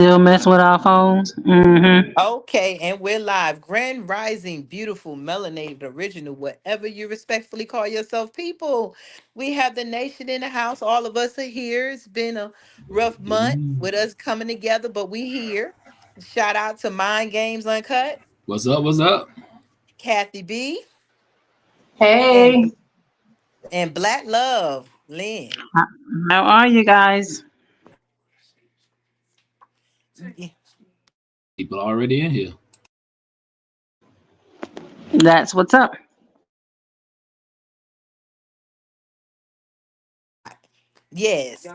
Still mess with our phones. Mm-hmm. Okay, and we're live. Grand Rising, beautiful, melanated, original, whatever you respectfully call yourself, people. We have the nation in the house. All of us are here. It's been a rough month with us coming together, but we here. Shout out to Mind Games Uncut, What's up? What's up? Kathy B, and Hey, Black Love, Lynn. How how are you guys? Yeah. People already in here. That's what's up. Yes.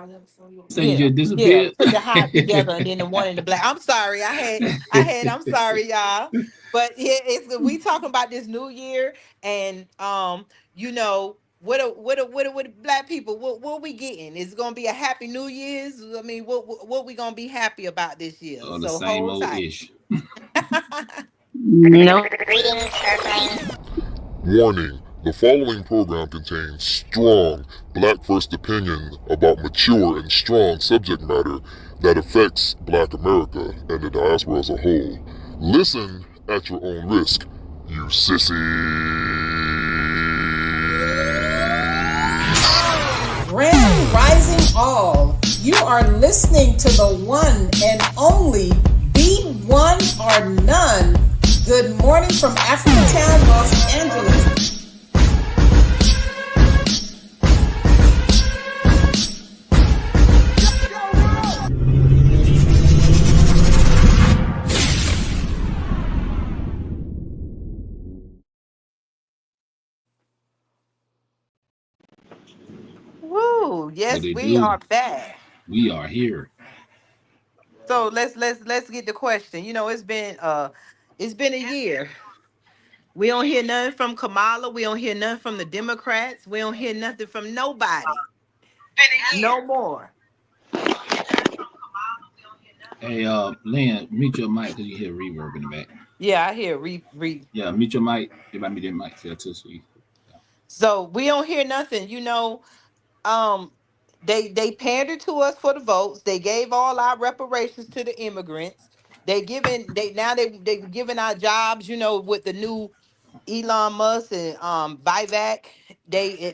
Say you Yeah, just yeah. disappeared. Put the hive together and then the one in the black. I'm sorry. I'm sorry, y'all. But yeah, it's we talking about this new year and you know, what black people, what we getting? Is it gonna be a happy New Year's? I mean, what we gonna be happy about this year? Oh, the So same hold old tight. ish. Nope. Warning: the following program contains strong black first opinion about mature and strong subject matter that affects black America and the diaspora as a whole. Listen at your own risk, you sissies. Grand Rising All. You are listening to the one and only Be One or None. Good morning from Africatown, Los Angeles. Woo! What Yes, they we do? are back. We are here. So let's get the question. You know, it's been a year. We don't hear nothing from Kamala. We don't hear nothing from the Democrats. We don't hear nothing from nobody. No more. Hey, Lynn, mute your mic because you hear reverb in the back. Yeah, I hear re. Yeah, mute your mic. If I mute your mic, yeah, too. So yeah. So we don't hear nothing. Um, they pandered to us for the votes. They gave all our reparations to the immigrants. They giving our jobs. You know, with the new Elon Musk and Vivek,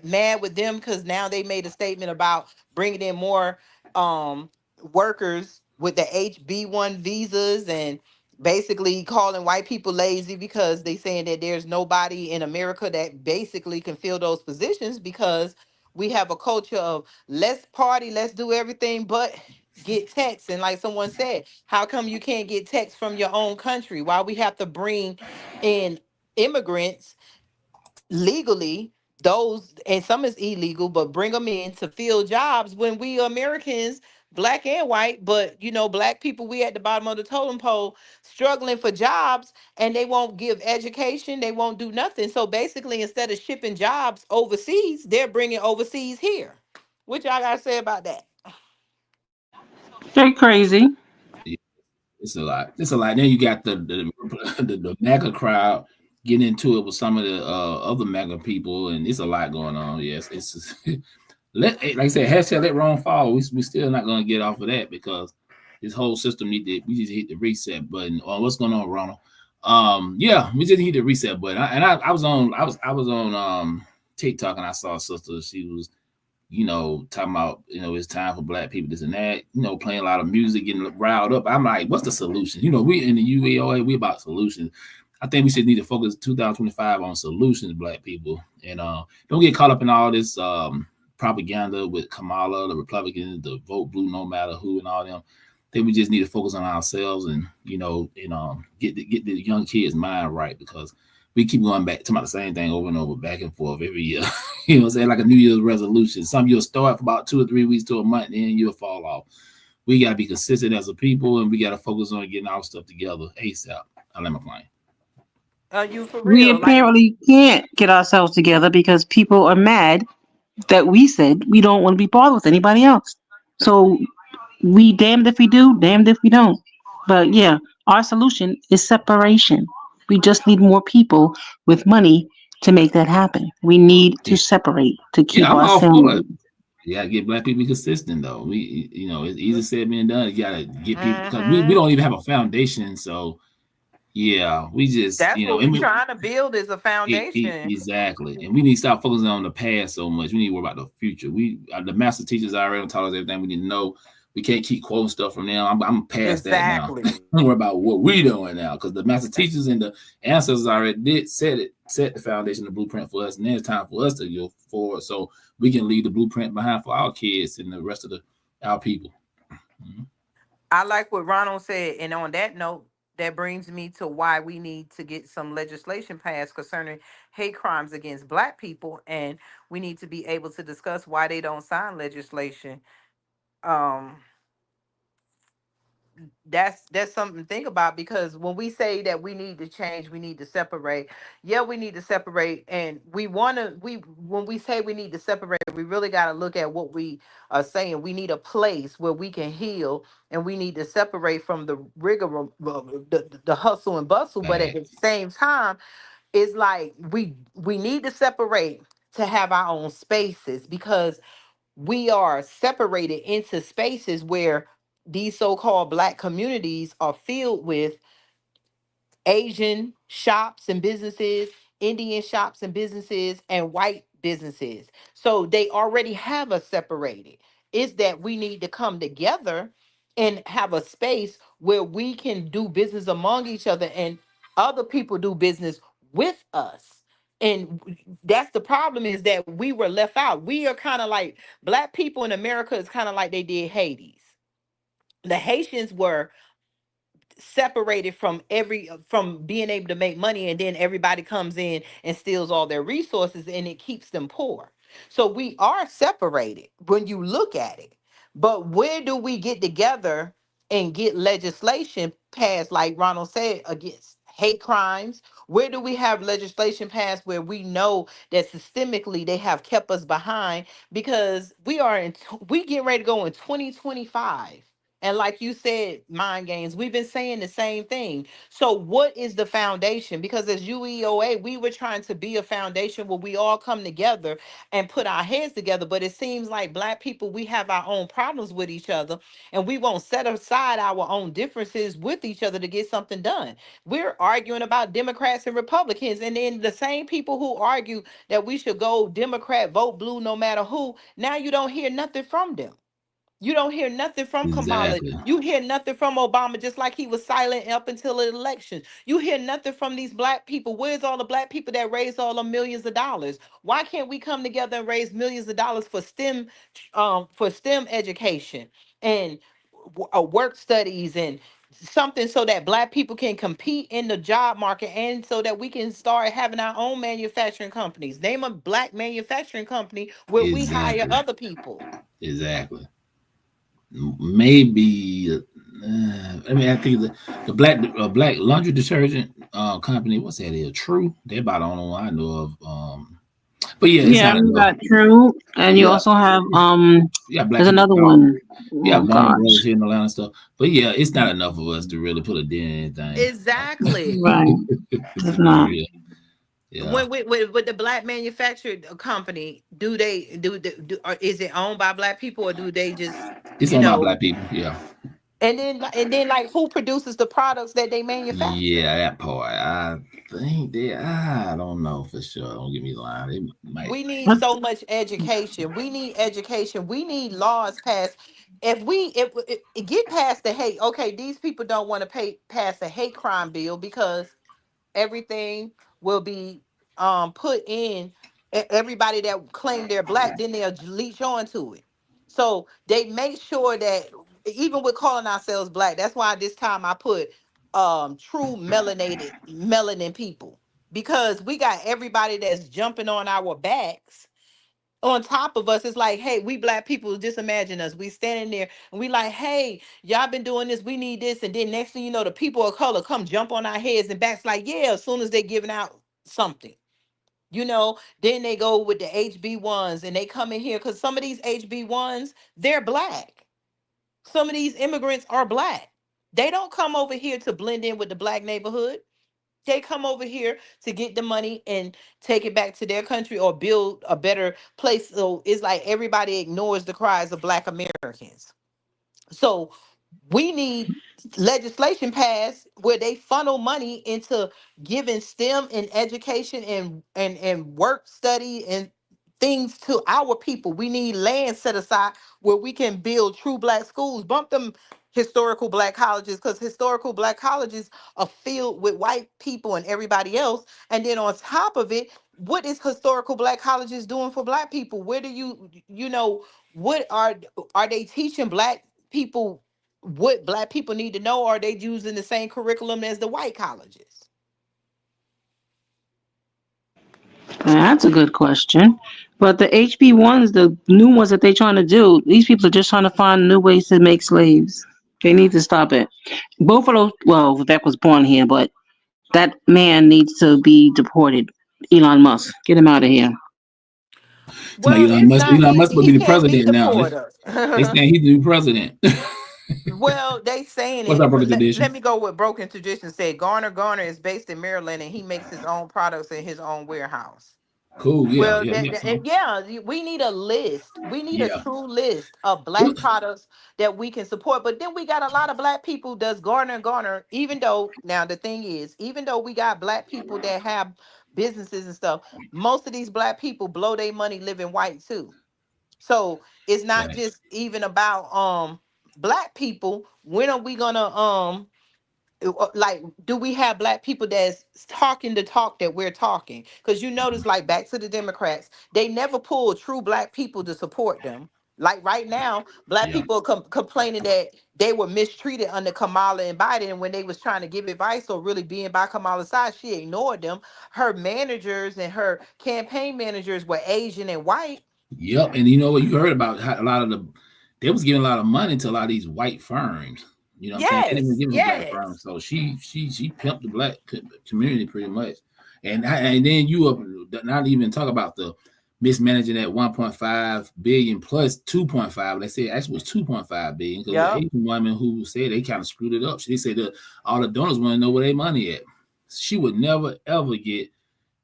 mad with them because now they made a statement about bringing in more workers with the HB1 visas and basically calling white people lazy because they saying that there's nobody in America that basically can fill those positions because we have a culture of let's party, let's do everything but get text. And like someone said, how come you can't get text from your own country? Why we have to bring in immigrants legally, those, and some is illegal, but bring them in to fill jobs when we Americans, black and white, but you know, black people, we at the bottom of the totem pole struggling for jobs, and they won't give education, they won't do nothing. So basically, instead of shipping jobs overseas, they're bringing overseas here. What y'all gotta say about that? They're crazy. Yeah, it's a lot. It's a lot. Then you got the MAGA crowd getting into it with some of the other MAGA people, and it's a lot going on. Yes, it's like I said, hashtag let Rome fall. We still not gonna get off of that because this whole system we just hit the reset button. What's going on, Ronald? Yeah, we just hit the reset button. I was on TikTok and I saw a sister. She was talking about it's time for black people this and that. Playing a lot of music, getting riled up. I'm like, what's the solution? We in the UAOA, we about solutions. I think we should need to focus 2025 on solutions, black people, and don't get caught up in all this propaganda with Kamala, the Republicans, the vote blue no matter who, and all them. I think we just need to focus on ourselves and get the young kids' mind right because we keep going back to about the same thing over and over, back and forth every year. You know what I'm saying? Like a New Year's resolution. Some you'll start for about 2 or 3 weeks to a month, and then you'll fall off. We got to be consistent as a people, and we got to focus on getting our stuff together ASAP. I let my plane. Are you for We real? Like, apparently can't get ourselves together because people are mad that we said we don't want to be bothered with anybody else. So we damned if we do, damned if we don't. But yeah, our solution is separation. We just need more people with money to make that happen. We need to Yeah, separate to yeah, keep I'm our all for it. sanity. You gotta get black people consistent though. It's easy said than done. You gotta get people because we Mm-hmm. don't even have a foundation. So yeah, we just That's what and we trying to build is a foundation. exactly. And we need to stop focusing on the past so much. We need to worry about the future. The master teachers already taught us everything we need to know. We can't keep quoting stuff from them. I'm past that now. Exactly. I'm worried about what we doing now because the master teachers and the ancestors already set the foundation, the blueprint for us, and then it's time for us to go forward so we can leave the blueprint behind for our kids and the rest of our people. Mhm. I like what Ronald said, and on that note, that brings me to why we need to get some legislation passed concerning hate crimes against Black people, and we need to be able to discuss why they don't sign legislation. Um, that's something to think about because when we say that we need to change, we need to separate. Yeah, we need to separate, and we want to. We when we say we need to separate, we really got to look at what we are saying. We need a place where we can heal, and we need to separate from the rigor, the hustle and bustle. But at the Facts. same time, it's like we need to separate to have our own spaces because we are separated into spaces where these so-called Black communities are filled with Asian shops and businesses, Indian shops and businesses, and white businesses. So they already have us separated. Is that we need to come together and have a space where we can do business among each other and other people do business with us. And that's the problem is that we were left out. We are kind of like Black people in America is kind of like they did Hades. The Haitians were separated from being able to make money, and then everybody comes in and steals all their resources and it keeps them poor. So we are separated when you look at it, but where do we get together and get legislation passed like Ronald said against hate crimes? Where do we have legislation passed where we know that systemically they have kept us behind because we get ready to go in 2025, and like you said, mind games, we've been saying the same thing. So, what is the foundation? Because as UEOA, we were trying to be a foundation where we all come together and put our heads together. But it seems like Black people, we have our own problems with each other, and we won't set aside our own differences with each other to get something done. We're arguing about Democrats and Republicans, and then the same people who argue that we should go Democrat, vote blue no matter who, now you don't hear nothing from them. You don't hear nothing from Kamala. Exactly. You hear nothing from Obama, just like he was silent up until the election. You hear nothing from these Black people. Where's all the Black people that raised all the millions of dollars? Why can't we come together and raise millions of dollars for STEM education and work studies and something so that Black people can compete in the job market and so that we can start having our own manufacturing companies. Name a Black manufacturing company where we hire Exactly. other people. Exactly. Maybe I mean I think the black laundry detergent company, what's that is True, they're about the only one I know of. But yeah, it's Yeah, not you enough. got True, and you Yeah, also have we got black there's people another power. one. We have Oh Warner Brothers gosh, here in Atlanta and stuff. But yeah, it's not enough of us to really put a dent in anything. Exactly. right? To It's be not. real. Yeah. When with the Black manufactured company, or is it owned by Black people or do they just, It's you on my know, black people. Yeah. and then like who produces the products that they manufacture? Yeah, that part. I think I don't know for sure. Don't get me lying. They might. We need so much education. We need education. We need laws passed. If get past the hate, okay, these people don't want to pay pass a hate crime bill because everything will be put in everybody that claim they're Black, then they'll leech on to it. So they make sure that even with calling ourselves Black, that's why this time I put true melanin people, because we got everybody that's jumping on our backs on top of us. It's like, hey, we Black people, just imagine us. We standing there and we like, hey, y'all been doing this, we need this. And then next thing you know, the people of color come jump on our heads and backs like, yeah, as soon as they giving out something. Then they go with the HB1s and they come in here because some of these HB1s, they're Black. Some of these immigrants are Black. They don't come over here to blend in with the Black neighborhood. They come over here to get the money and take it back to their country or build a better place. So it's like everybody ignores the cries of Black Americans. So we need legislation passed where they funnel money into giving STEM and education and work study and things to our people. We need land set aside where we can build true Black schools. Bump them historical Black colleges, because historical Black colleges are filled with white people and everybody else. And then on top of it, what is historical Black colleges doing for Black people? Where do you know, what are they teaching Black people what Black people need to know? Or are they using the same curriculum as the white colleges? That's a good question. But the HB ones, the new ones that they're trying to do, these people are just trying to find new ways to make slaves. They need to stop it. Both of those, well, Vivek was born here, but that man needs to be deported. Elon Musk, get him out of here. Well, it's not Elon Musk will be he the can't be president now. deported. They saying he's the new president. Well, they saying What's it. up, broken Let tradition? me go with Broken Tradition said. Garner is based in Maryland and he makes his own products in his own warehouse. Cool. Yeah, Well, yeah, we got some. yeah, we need a list. We need a Yeah. true list of Black What? products that we can support. But then we got a lot of Black people that's Garner. Even though, now the thing is, even though we got Black people that have businesses and stuff, most of these Black people blow their money living white too. So it's not Right. just even about Black people. When are we gonna like, do we have Black people that's talking the talk that we're talking? Because you notice, like, back to the Democrats, they never pull true Black people to support them. Like right now, Black Yeah. people are complaining that they were mistreated under Kamala and Biden, and when they was trying to give advice or really being by Kamala's side, she ignored them. Her managers and her campaign managers were Asian and white. Yep. And you know what? You heard about how a lot of they was giving a lot of money to a lot of these white firms. You know what I'm saying? They didn't even Yes, give them black yes. firms. So she pimped the black community pretty much. And then you up not even talk about the mismanaging that 1.5 billion plus 2.5. They said actually was 2.5 billion because the Yep. Asian woman who said they kind of screwed it up. She said that all the donors want to know where their money at. She would never ever get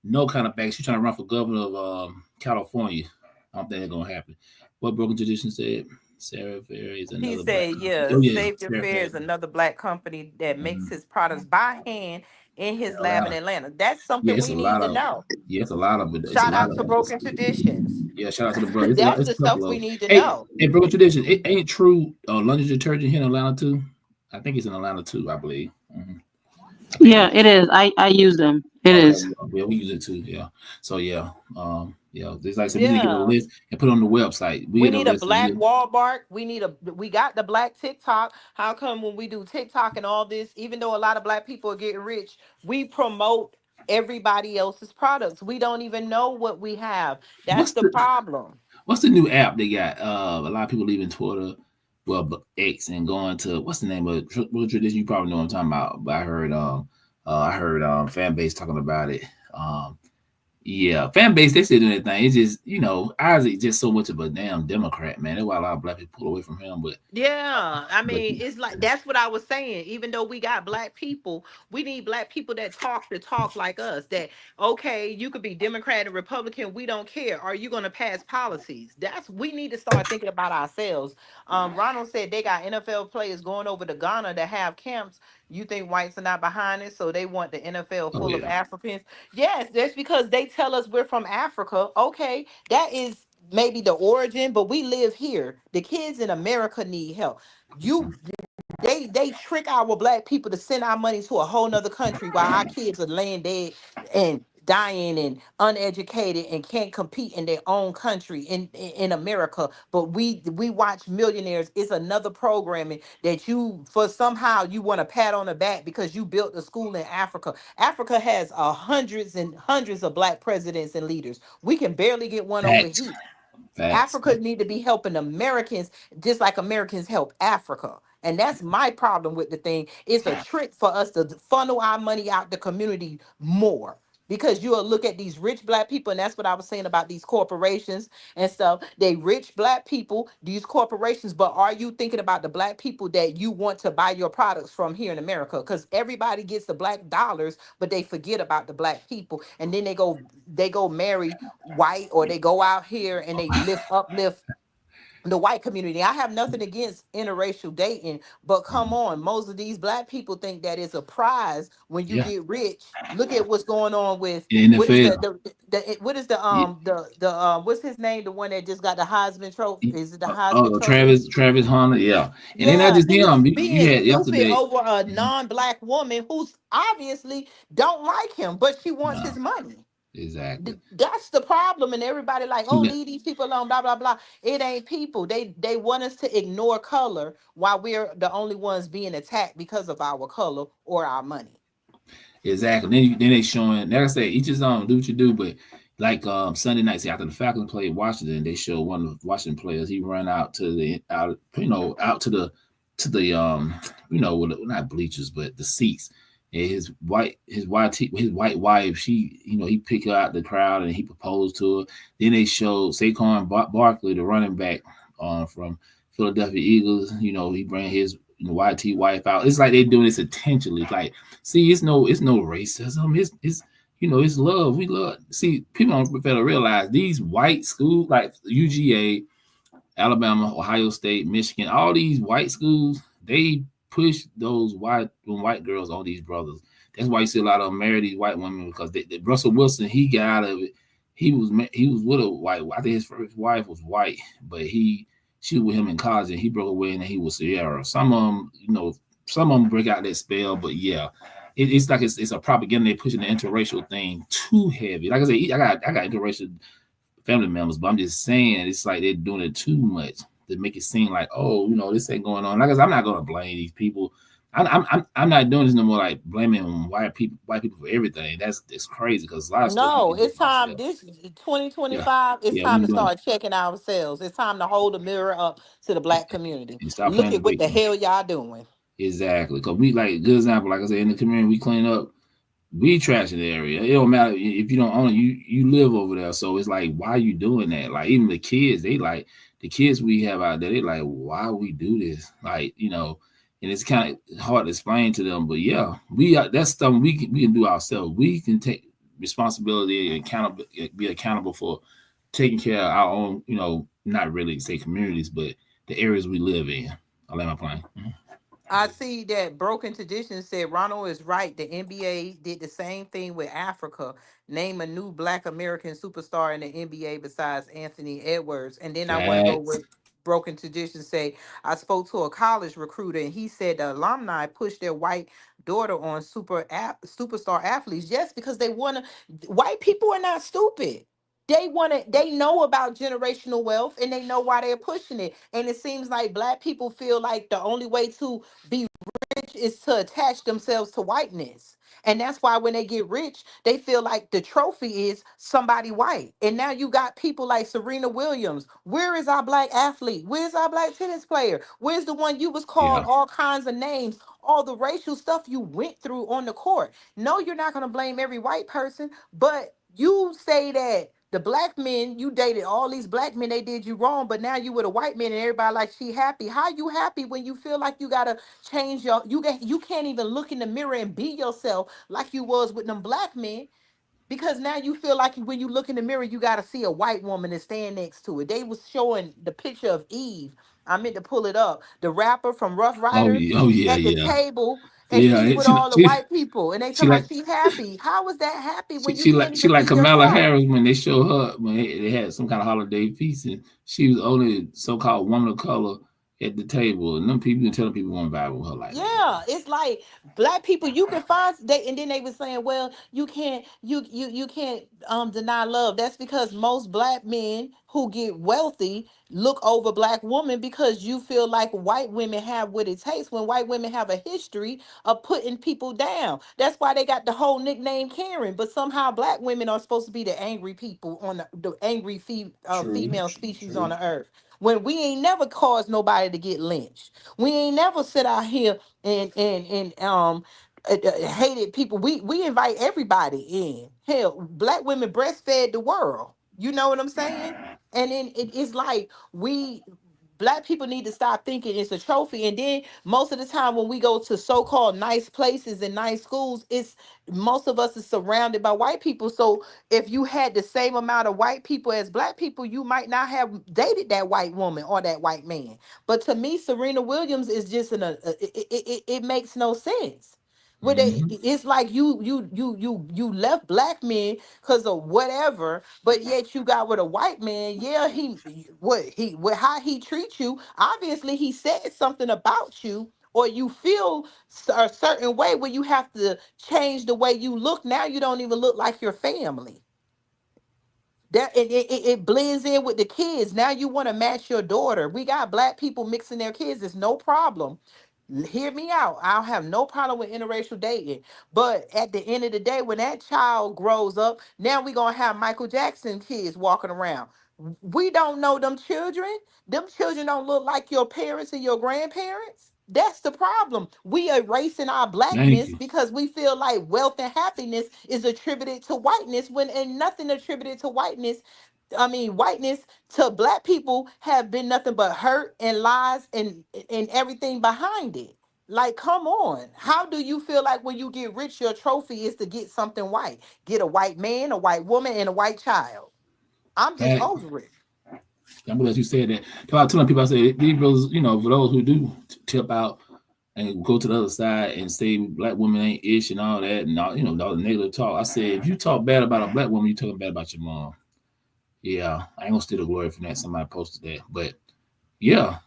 no kind of back. She's trying to run for governor of California. I don't think that's gonna happen. What Broken Tradition said, Sarah Ferry is He another black said, company. yeah, Oh yeah, Savior Sarah Fair Ferry. is another Black company that makes Mm-hmm. his products by hand in his lab in Atlanta. Atlanta. That's Yeah, something it's we a need lot to of know. it's a lot of it's a Shout lot out of to Broken Traditions. yeah. Shout out to the brother. That's It's the a couple stuff of we need to hey know. hey Broken Tradition. It ain't true. Laundry detergent here in Atlanta too. I think it's in Atlanta too. I believe. I think Yeah, it is. I use them. It okay, is. yeah, we use it too. Yeah. So yeah, yeah. Just like I said, we need to get a Yeah. list and put it on the website. We We get a need a list and Black we Walmart. We got the Black TikTok. How come when we do TikTok and all this, even though a lot of Black people are getting rich, we promote everybody else's products. We don't even know what we have. That's what's the the problem. what's the new app they got? A lot of people leaving Twitter, well, X, and going to what's the name of it? What tradition? You probably know what I'm talking about. But I heard fan base talking about it. Yeah, fan base they still doing their thing. It's just Isaac just so much of a damn Democrat, man. That's why a lot of black people pull away from him. Yeah, I But mean, it's like that's what I was saying. Even though we got Black people, we need Black people that talk the talk like us. That okay, you could be Democrat and Republican. We don't care. Are you going to pass policies? That's we need to start thinking about ourselves. Ronald said they got NFL players going over to Ghana to have camps. You think whites are not behind it, so they want the NFL oh full of yeah, Africans? Yes, that's because they tell us we're from Africa. Okay, that is maybe the origin, but we live here. The kids in America need help. You they trick our Black people to send our money to a whole nother country while our kids are laying dead and dying and uneducated and can't compete in their own country in America. But we watch Millionaires. It's another programming that you for somehow you want to pat on the back because you built a school in Africa. Africa has hundreds and hundreds of Black presidents and leaders. We can barely get one over facts, here. facts. Africa need to be helping Americans just like Americans help Africa. And that's my problem with the thing. It's a trick for us to funnel our money out the community more. because you'll look at these rich black people, and that's what I was saying about these corporations and stuff. They rich black people, these corporations, but are you thinking about the black people that you want to buy your products from here in America? Because everybody gets the black dollars, but they forget about the black people, and then they go marry white, or they go out here and they uplift the white community. I have nothing against interracial dating, but come Mhm. on, most of these black people think that it's a prize when you Yeah, get rich. Look at what's going on with in the what is NFL. what is the Yeah. what's his name? The one that just got the Heisman Trophy. Is it the Heisman Oh, Trophy? Travis Hunter, yeah, and then not Yeah, just he's him. You being had stupid yesterday. over a Mhm. non-black woman who's obviously don't like him, but she wants No, his money. exactly. That's the problem, and everybody like, She oh, let- leave these people alone, blah blah blah. It ain't people. They want us to ignore color while we're the only ones being attacked because of our color or our money. Exactly. Then they showing. Like I say, each his own. Do what you do, but like Sunday night, see, after the Falcons played Washington, they showed one of the Washington players. He run out to the out, out to the not bleachers, but the seats. And his white wife, she, he picked her out the crowd and he proposed to her. Then they showed Saquon Barkley, the running back, from Philadelphia Eagles. He bring his white wife out. It's like they doing this intentionally. Like, see, it's no racism. It's love. We love. See, people don't fail to realize these white schools like UGA, Alabama, Ohio State, Michigan, all these white schools, they push those white girls on these brothers. That's why you see a lot of them marry these white women, because Russell Wilson, he got out of it. He was with a white. I think his first wife was white, but she was with him in college, and he broke away, and he was Sierra. Some of them break out that spell, but yeah, it's like it's a propaganda. They're pushing the interracial thing too heavy. Like I said, I got interracial family members, but I'm just saying it's like they're doing it too much to make it seem like, oh, this ain't going on. Like I said, I'm not gonna blame these people. I'm not doing this no more, like blaming white people for everything. That's crazy, because a lot of stuff we No, can do it's for time. ourselves. This Yeah, 2025. It's yeah, we time can to do it start checking ourselves. It's time to hold a mirror up to the black community. and stop Look playing the at what the victim. hell y'all doing. Exactly, because we, like, good example. Like I said, in the community, we clean up. We trash the area. It don't matter if you don't own it. You live over there, so it's like, why are you doing that? Like, even the kids, they like the kids we have out there. They like, why we do this? Like, and it's kind of hard to explain to them. But yeah, that's stuff we can do ourselves. We can take responsibility and be accountable for taking care of our own. Not really say communities, but the areas we live in. I let my plane. I see that Broken Tradition said Ronald is right. The NBA did the same thing with Africa. Name a new Black American superstar in the NBA besides Anthony Edwards. And then I want to go Facts. with Broken Tradition say I spoke to a college recruiter and he said the alumni pushed their white daughter on superstar athletes. Yes, because they want to. White people are not stupid. They want to. They know about generational wealth and they know why they're pushing it. And it seems like black people feel like the only way to be rich is to attach themselves to whiteness. And that's why when they get rich, they feel like the trophy is somebody white. And now you got people like Serena Williams. Where is our black athlete? Where's our black tennis player? Where's the one you was called Yeah. all kinds of names? All the racial stuff you went through on the court. No, you're not going to blame every white person, but you say that the black men you dated, all these black men, they did you wrong, but now you with a white man and everybody like she happy. How you happy when you feel like you gotta change you can't even look in the mirror and be yourself like you was with them black men, because now you feel like when you look in the mirror you got to see a white woman and stand next to it. They was showing the picture of Eve. I meant to pull it up, the rapper from Rough Oh Riders, yeah. Oh yeah. at the Yeah. table, and Yeah. she's with She, all the she, white people and they she talking about like she happy. How is that happy She, when you she can't like she even like be Kamala yourself? Harris when they show her when they had some kind of holiday feast, and she was the only so-called woman of color at the table, and them people, you telling people won't vibe with her like that. Yeah, it's like black people you can find they, and then they were saying, well, you can't deny love. That's because most black men who get wealthy look over black women because you feel like white women have what it takes when white women have a history of putting people down. That's why they got the whole nickname Karen, but somehow black women are supposed to be the angry people on the angry True, female species on true. the earth. When we ain't never caused nobody to get lynched. We ain't never sit out here and hated people. We invite everybody in. Hell, black women breastfed the world. You know what I'm saying? And then it's like we black people need to stop thinking it's a trophy. And then most of the time when we go to so-called nice places and nice schools, it's most of us is surrounded by white people. So if you had the same amount of white people as black people, you might not have dated that white woman or that white man. But to me, Serena Williams is just it makes no sense. Hmm. It's like you left black men because of whatever, but yet you got with a white man. Yeah, how he treats you. Obviously, he said something about you, or you feel a certain way where you have to change the way you look. Now you don't even look like your family. That it blends in with the kids. Now you want to match your daughter. We got black people mixing their kids. It's no problem. Hear me out. I'll have no problem with interracial dating. But at the end of the day, when that child grows up, now we gonna have Michael Jackson kids walking around. We don't know them children. Them children don't look like your parents and your grandparents. That's the problem. We erasing our Thank blackness you. because we feel like wealth and happiness is attributed to whiteness when and nothing attributed to whiteness. I mean, whiteness to black people have been nothing but hurt and lies and everything behind it. Like, come on. How do you feel like when you get rich, your trophy is to get something white? Get a white man, a white woman, and a white child. I'm just Fact. over it. I'm glad you said that. So I telling people, I said these brothers, for those who do tip out and go to the other side and say black women ain't ish and all that and all, all the negative talk. I said if you talk bad about a black woman, you talking bad about your mom. Yeah, I ain't gonna steal the glory from that. Somebody posted that, but yeah,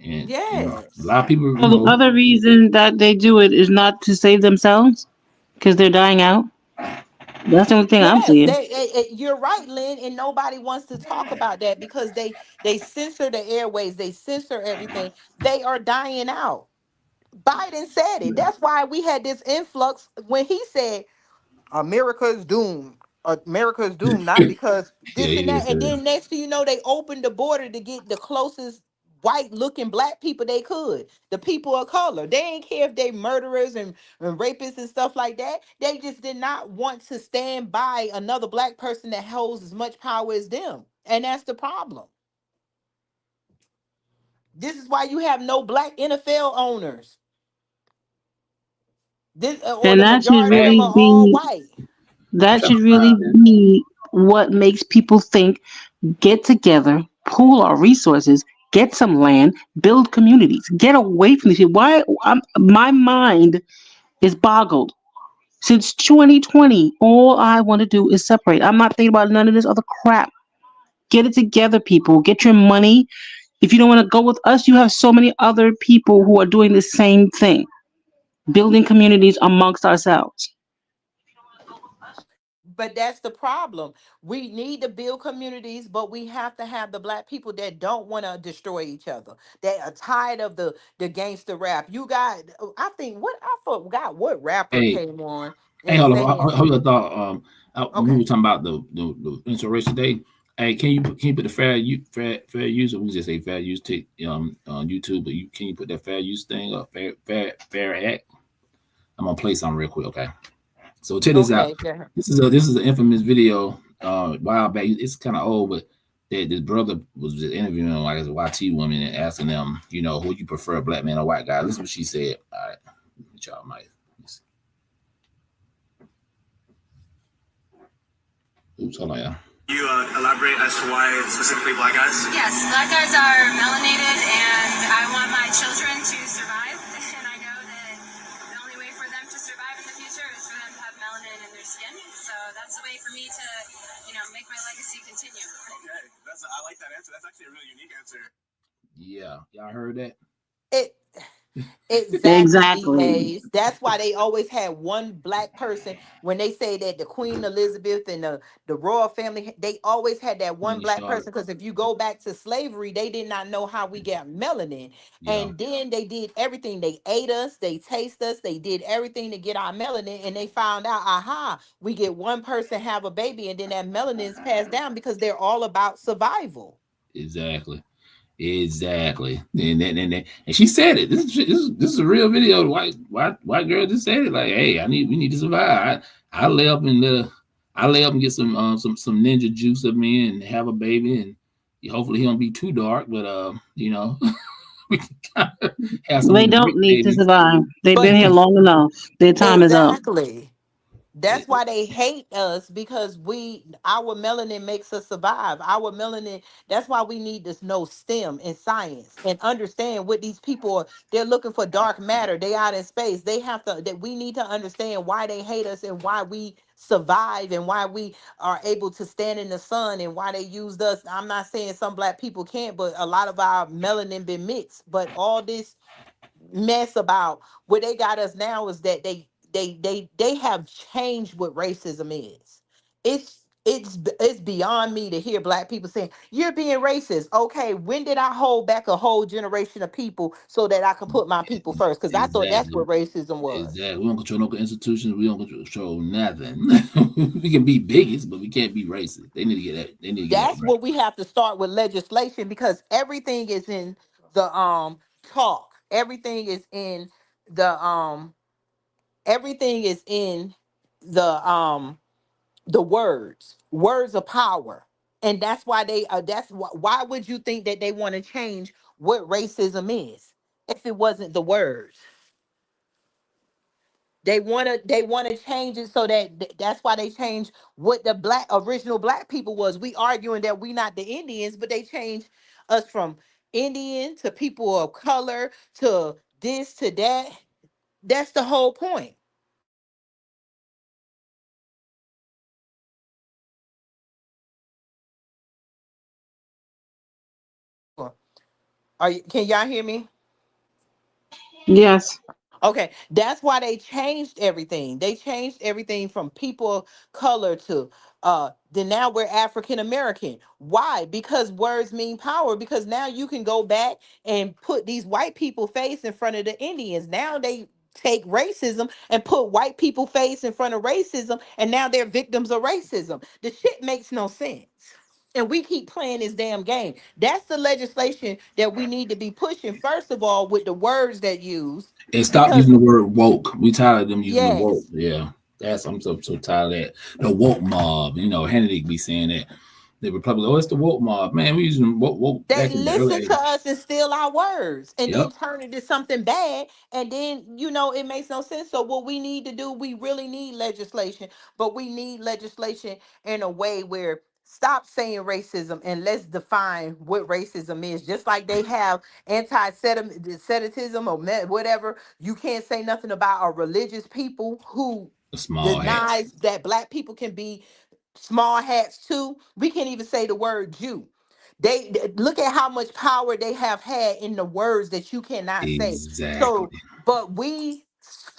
and a Yes. lot of people, So the other reason that they do it is not to save themselves because they're dying out. That's the only thing I'm Yes, seeing. you're right, Lynn, and nobody wants to talk about that because they censor the airways, they censor everything. They are dying out. Biden said it. That's why we had this influx when he said America is doomed. America is doomed, not because yeah, this and it that. is. And then next thing you know, they opened the border to get the closest white looking black people they could. The people of color. They ain't care if they murderers and rapists and stuff like that. They just did not want to stand by another black person that holds as much power as them. And that's the problem. This is why you have no black NFL owners. This or And the majority of them are all white. that should really be what makes people think get together, pool our resources, get some land, build communities, get away from these people. My mind is boggled. Since 2020, all I want to do is separate. I'm not thinking about none of this other crap. Get it together, people. Get your money. If you don't want to go with us, you have so many other people who are doing the same thing, building communities amongst ourselves. But that's the problem. We need to build communities, but we have to have the black people that don't want to destroy each other. That are tired of the gangster rap. You got, I think, what I forgot what rapper Hey, came on hey, and hold on. saying, Hold your thought. When we okay, were talking about the interracial day, hey, can you put the fair use, or we just say fair use take on YouTube, but can you put that fair use thing up, fair act? I'm gonna play something real quick, okay? So check this out. okay, yeah. This is an infamous video a while back. It's kind of old, but this brother was just interviewing like a YT woman and asking them, who you prefer, a black man or white guy. Listen what she said. All right, y'all might. Oops, hold on, y'all. You elaborate as to why specifically black guys? Yes, black guys are melanated, and I want my children to survive. And I know that the only way for them to survive in the future is for them to have melanin in their skin. So that's the way for me to, make my legacy continue. Okay, I like that answer. That's actually a really unique answer. Yeah, y'all heard that? It exactly, Exactly. EAs. That's why they always had one black person. When they say that the Queen Elizabeth and the royal family, they always had that Queen one black Charlotte. person. Because if you go back to slavery, they did not know how we got melanin. Yeah, And then they did everything. They ate us, they taste us, they did everything to get our melanin. And they found out, aha, we get one person have a baby, and then that melanin is passed down because they're all about survival. exactly. Exactly. And she said it. This is a real video. The white girl just said it. Like, hey, we need to survive. I lay up and I lay up and get some ninja juice of me and have a baby, and hopefully he don't be too dark. But we can kind of have some of They them brick don't need to babies. survive. They've been But here long enough. Their time is up. exactly. That's why they hate us because our melanin makes us survive. Our melanin, that's why we need to know STEM and science and understand what these people are. They're looking for dark matter. They out in space. They have to that we need to understand why they hate us and why we survive and why we are able to stand in the sun and why they used us. I'm not saying some black people can't, but a lot of our melanin been mixed. But all this mess about where they got us now is that they have changed what racism is. It's beyond me to hear black people saying you're being racist. Okay, when did I hold back a whole generation of people so that I could put my people first? Because I thought that's Exactly. what racism was. Exactly. We don't control no institutions. We don't control nothing. We can be bigots, but we can't be racist. They need to get that. They need to get that That's right. what we have to start with legislation because everything is in the talk. The um everything is in the words of power, and that's why why would you think that they want to change what racism is if it wasn't the words? They want to change it so that that's why they changed what the original black people was. We arguing that we not the Indians, but they changed us from Indian to people of color to this to that. That's the whole point. Can y'all hear me? Yes. Okay, that's why they changed everything. They changed everything from people of color to then now we're African American. Why? Because words mean power. Because now you can go back and put these white people face in front of the Indians. Now they take racism and put white people face in front of racism, and now they're victims of racism. The shit makes no sense. And we keep playing this damn game. That's the legislation that we need to be pushing, first of all, with the words that use. And stop Because using the word woke. We tired of them using the woke. yes, Yeah. I'm so tired of that. The woke mob. Hannity be saying that. The Republic, oh, it's the woke mob. Man, we using woke they back in the listen early to 80s. us and steal our words and then Yep. turn it to something bad. And then, it makes no sense. So, what we need to do, we really need legislation, but we need legislation in a way where stop saying racism and let's define what racism is. Just like they have anti-Semitism or whatever, you can't say nothing about a religious people who The small hats. denies that black people can be small hats too. We can't even say the word Jew. Look at how much power they have had in the words that you cannot say. Exactly. So, but we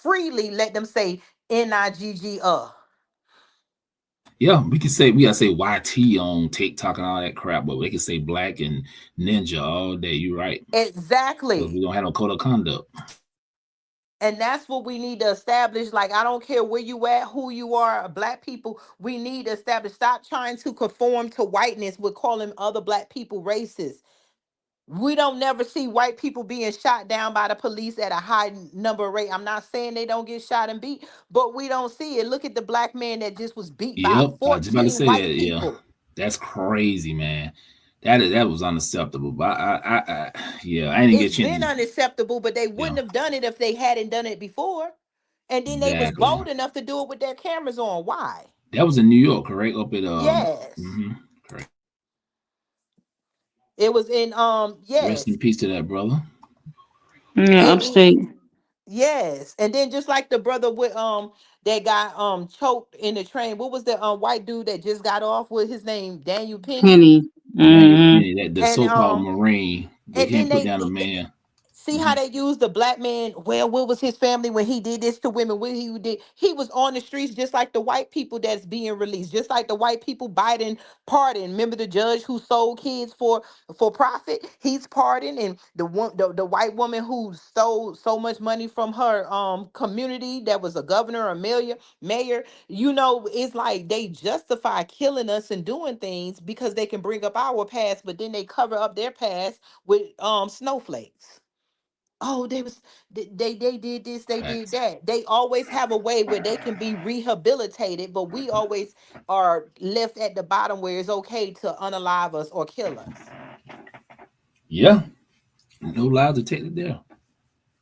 freely let them say Nigg. Yeah, we gotta say YT on TikTok and all that crap, but we can say black and ninja all day. You're right. Because we Exactly. don't have no code of conduct. And that's what we need to establish. Like, I don't care where you at, who you are, black people, we need to establish. Stop trying to conform to whiteness with calling other black people racist. We don't never see white people being shot down by the police at a high number rate. I'm not saying they don't get shot and beat, but we don't see it. Look at the black man that just was beat by Yep. I was just about to 14 say white that. Yeah. people. That's crazy, man. That was unacceptable. But yeah, I didn't get It's a chance been to, unacceptable, but they yeah, wouldn't have done it if they hadn't done it before. And then they was exactly. bold enough to do it with their cameras on. Why? That was in New York, correct? Up at Yes. correct. It was in Rest in yes. peace to that brother. Yeah, It, upstate. yes. And then just like the brother with that got choked in the train. What was the white dude that just got off with his name? Daniel Penny. Penny. Daniel Mm-hmm. Penny, that the And so-called Marine, they and can't then put down a man. See how they use the black man? Well, what was his family when he did this to women? What he did? He was on the streets just like the white people that's being released, just like the white people Biden pardon. Remember the judge who sold kids for profit? He's pardoned, and the white woman who stole so much money from her community that was a governor or mayor. You know, it's like they justify killing us and doing things because they can bring up our past, but then they cover up their past with snowflakes. Oh, they did this, they did Facts. that. They always have a way where they can be rehabilitated, but we always are left at the bottom where it's okay to unalive us or kill us. Yeah. No lies detected there.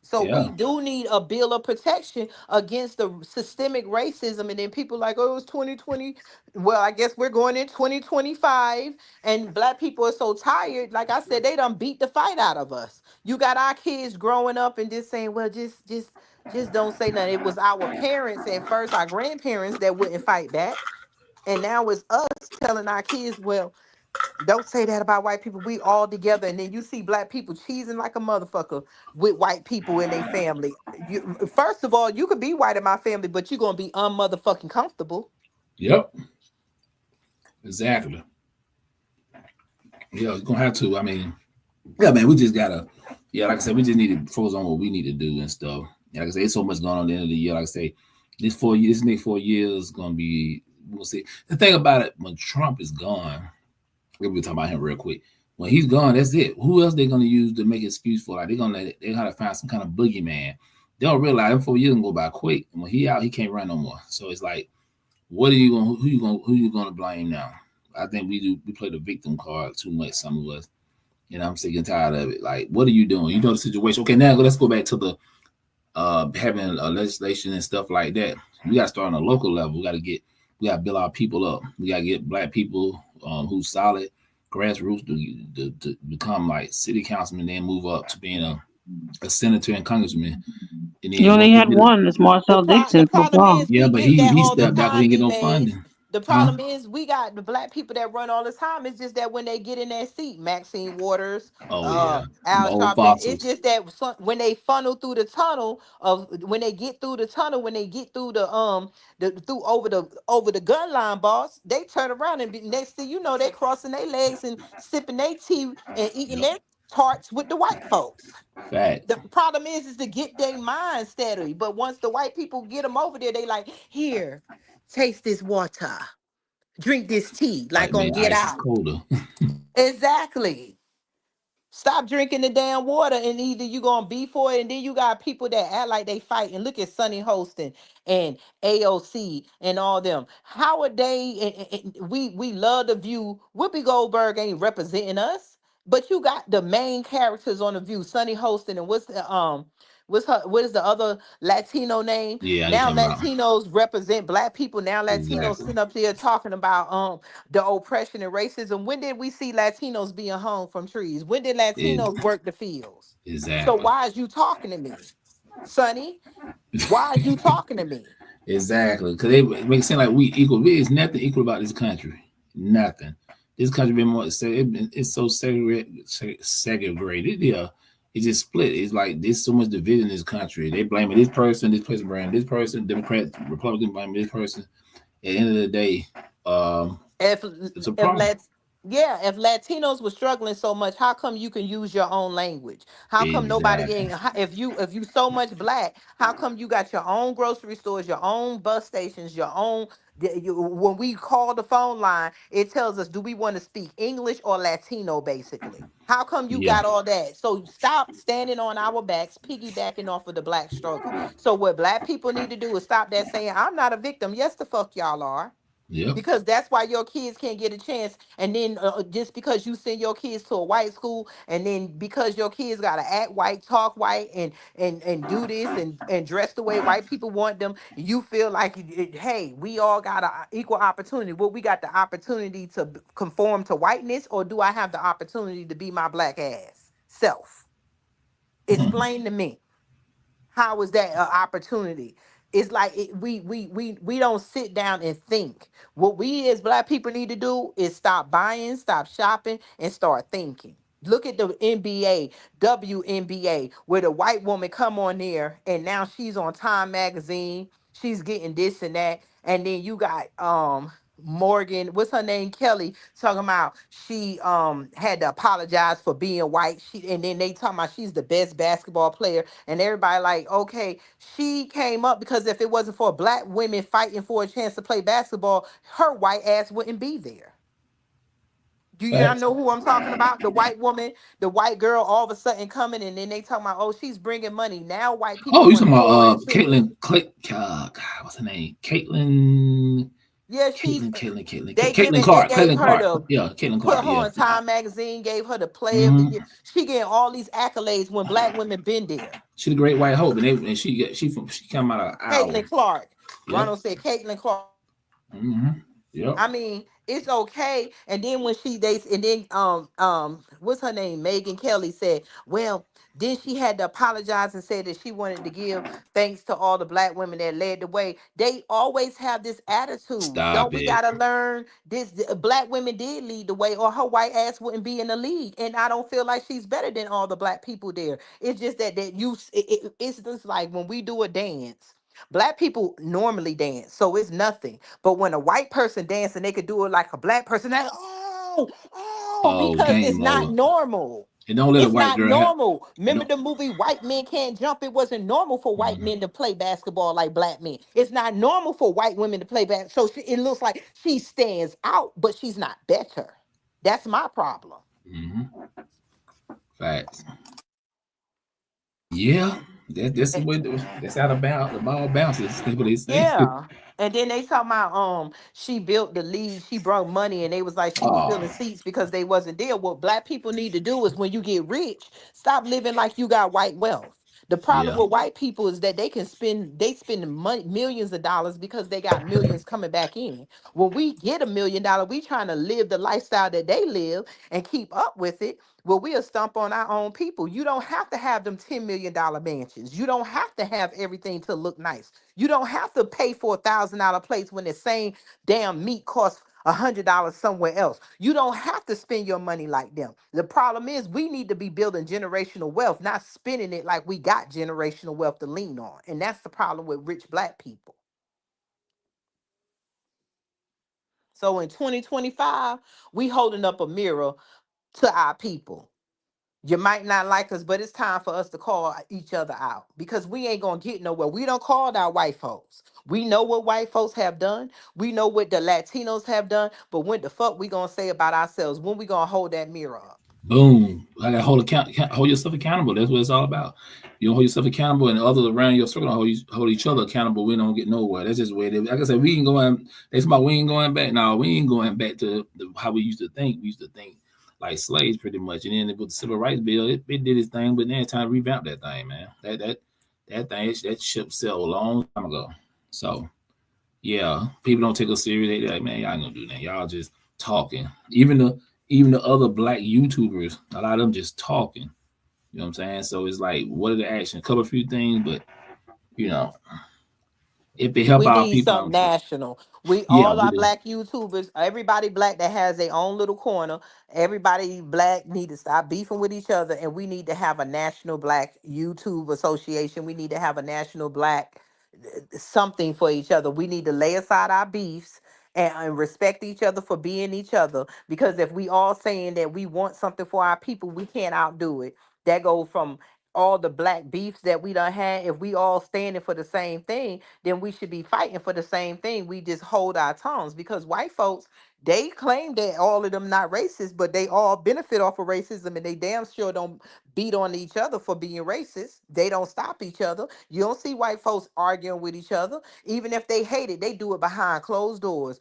So we Yeah. do need a bill of protection against the systemic racism. And then people like, oh, it's 2020. Well, I guess we're going in 2025. And black people are so tired. Like I said, they done beat the fight out of us. You got our kids growing up and just saying, well, just don't say nothing. It was our parents at first, our grandparents that wouldn't fight back. And now it's us telling our kids, well, don't say that about white people. We all together, and then you see black people cheesing like a motherfucker with white people in their family. First of all, you could be white in my family, but you're gonna be unmotherfucking comfortable. Yep. Exactly. Yeah, you're gonna have to. I mean, yeah, man, we just gotta. Yeah, like I said, we just need to focus on what we need to do and stuff. Yeah, like I say, it's so much going on at the end of the year. Like I say, this next 4 years is gonna be. We'll see. The thing about it, when Trump is gone, we'll be talking about him real quick. When he's gone, that's it. Who else they gonna use to make an excuse for? Like they gotta find some kind of boogeyman. They don't realize them 4 years gonna go by quick. And when he out, he can't run no more. So it's like, what are you gonna who you gonna blame now? I think we play the victim card too much. Some of us, I'm sick and tired of it. Like, what are you doing? You know the situation. Okay, now let's go back to the having legislation and stuff like that. We got to start on a local level. We got to build our people up. We got to get black people who's solid grassroots to become like city councilman, then move up to being a senator and congressman. And You then only once they had get it, one. It's Marcel The Dixon so problem far. is yeah, we but get he that he all the stepped out because he time, didn't B get no Mays. funding, The huh? problem is we got the black people that run all the time. It's just that when they get in that seat, Maxine Waters, Oh yeah, them Al old Sharpton, it's fossils. just that when they funnel through the tunnel of when they get through the tunnel, when they get through the through over the gun line, boss, they turn around and next thing you know, they crossing their legs and sipping their tea and eating Yep, their tarts with the white folks. facts. The problem is to get their mind steady. But once the white people get them over there, they like, here, taste this water, drink this tea, Like like on man, Get ice is Out. colder. Exactly. Stop drinking the damn water, and either you gonna be for it, and then you got people that act like they fight. And look at Sunny Holston and AOC and all them. How are they? We love the View. Whoopi Goldberg ain't representing us, but you got the main characters on the View. Sunny Holston and what is the other Latino name? Yeah, you Now talking about Latinos represent black people. Now Latinos exactly, sitting up there talking about the oppression and racism. When did we see Latinos being hung from trees? When did it, Latinos work the fields? So exactly. why is you talking to me, Sonny? Why is you talking to me? Exactly, because they make it seem like we equal. It's nothing equal about this country. Nothing. This country been more. It's so segregated. Yeah, it's just split. It's like there's so much division in this country. They blaming this person blaming this person, Democrat, Republican blaming this person. At the end of the day, um, If it's a if problem. let yeah, if Latinos were struggling so much, how come you can use your own language? How come nobody Exactly. ain't if you so much black, how come you got your own grocery stores, your own bus stations, your own when we call the phone line, it tells us do we want to speak English or Latino basically. How come you Yeah. got all that? So stop standing on our backs, piggybacking off of the black struggle. So what black people need to do is stop that saying, I'm not a victim. Yes, the fuck y'all are, Yep. because that's why your kids can't get a chance. And then just because you send your kids to a white school, and then because your kids gotta act white, talk white, and do this and dress the way white people want them, you feel like hey, we all got a equal opportunity. Well, we got the opportunity to conform to whiteness, or do I have the opportunity to be my black ass self? Explain to me. How is that an opportunity? It's like we don't sit down and think. What we as black people need to do is stop buying, stop shopping, and start thinking. Look at the NBA, WNBA, where the white woman come on there and now she's on Time magazine. She's getting this and that. And then you got Morgan, what's her name? Kelly, talking about she had to apologize for being white. And then they talking about she's the best basketball player. And everybody like, okay, she came up because if it wasn't for black women fighting for a chance to play basketball, her white ass wouldn't be there. Do y'all Facts. know who I'm talking about? The white woman, the white girl, all of a sudden coming, and then they talking about, oh, she's bringing money. Now white people Oh, you want to talking about pour into it. Caitlin Clay, God, what's her name? Caitlin Yeah, Caitlin they Clark. gave Caitlin her Clark. the Yeah, Caitlin put Clark. her Yeah. on Time magazine, gave her the play of the Mm-hmm. year. She getting all these accolades when black women been there. She the great white hope, and she come out of Iowa. Caitlin Clark. Yep. Ronald said Caitlin Clark. Mm-hmm. Yep. I mean, it's okay. And then when and then what's her name? Megan Kelly said, well, then she had to apologize and said that she wanted to give thanks to all the black women that led the way. They always have this attitude. Don't Stop we it. gotta learn this? Black women did lead the way, or her white ass wouldn't be in the league. And I don't feel like she's better than all the black people there. It's just that it's just like when we do a dance. Black people normally dance, so it's nothing. But when a white person dance and they could do it like a black person, they Oh, because it's game not over. normal. And don't let a It's white not girl have. normal. And Remember don't. the movie White Men Can't Jump? It wasn't normal for white Mhm. men to play basketball like black men. It's not normal for white women to play basketball. So it looks like she stands out, but she's not better. That's my problem. Mhm. Facts. Yeah, that's the way. That's how the ball bounces. That's what they say. Yeah. And then they talking about she built the lead, she brought money, and they was like she was Oh, filling seats because they wasn't there. What black people need to do is when you get rich, stop living like you got white wealth. The problem yeah. with white people is that they spend money, millions of dollars because they got millions coming back in. When we get $1 million, we trying to live the lifestyle that they live and keep up with it. Well, we'll stomp on our own people. You don't have to have them $10 million mansions. You don't have to have everything to look nice. You don't have to pay for $1,000 plates when the same damn meat costs $100 somewhere else. You don't have to spend your money like them. The problem is we need to be building generational wealth, not spending it like we got generational wealth to lean on. And that's the problem with rich black people. So in 2025, we holding up a mirror to our people. You might not like us, but it's time for us to call each other out because we ain't gonna get nowhere. We don't call our white folks. We know what white folks have done. We know what the Latinos have done. But when the fuck we gonna say about ourselves? When we gonna hold that mirror up? Boom. I got to hold yourself accountable. That's what it's all about. You don't hold yourself accountable, and others around your circle hold each other accountable. We don't get nowhere. That's just the way it is. Like I said, we ain't going. That's about we ain't going back. No, we ain't going back to how we used to think. We used to think like slaves, pretty much. And then with the civil rights bill, it did its thing, but now it's time to revamp that thing, man. That thing, that ship sailed a long time ago. So yeah, people don't take us serious. They like, man, y'all ain't gonna do that. Y'all just talking. Even the other black YouTubers, a lot of them just talking. You know what I'm saying? So it's like, what are the action? Cover a few things, but you know, if they help We our need people, something I'm sure. national. We Yeah, all we our do. black YouTubers, everybody black that has their own little corner. Everybody black need to stop beefing with each other, and we need to have a national black YouTube association. We need to have a national black something for each other. We need to lay aside our beefs and respect each other for being each other. Because if we all saying that we want something for our people, we can't outdo it. That goes from all the black beefs that we done had. If we all standing for the same thing, then we should be fighting for the same thing. We just hold our tongues because white folks, they claim that all of them not racist, but they all benefit off of racism and they damn sure don't beat on each other for being racist. They don't stop each other. You don't see white folks arguing with each other. Even if they hate it, they do it behind closed doors.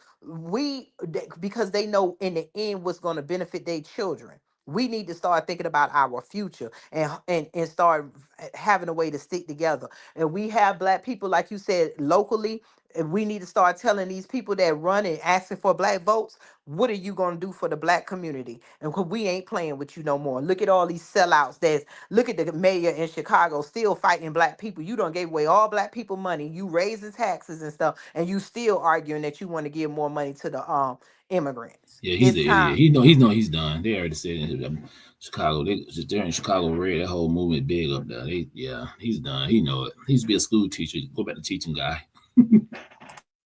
Because they know in the end what's going to benefit their children. We need to start thinking about our future and start having a way to stick together. And we have black people, like you said, locally. And we need to start telling these people that run and asking for black votes, what are you gonna do for the black community? And 'cause we ain't playing with you no more. Look at all these sellouts. Look at the mayor in Chicago still fighting black people. You don't gave away all black people money. You raising taxes and stuff, and you still arguing that you want to give more money to the immigrants. Yeah, he's It's an time. idiot. He's done. They already said in Chicago. They're in Chicago red. That whole movement big up there. He's done. He know it. He used to be a school teacher. Go back to teaching guy.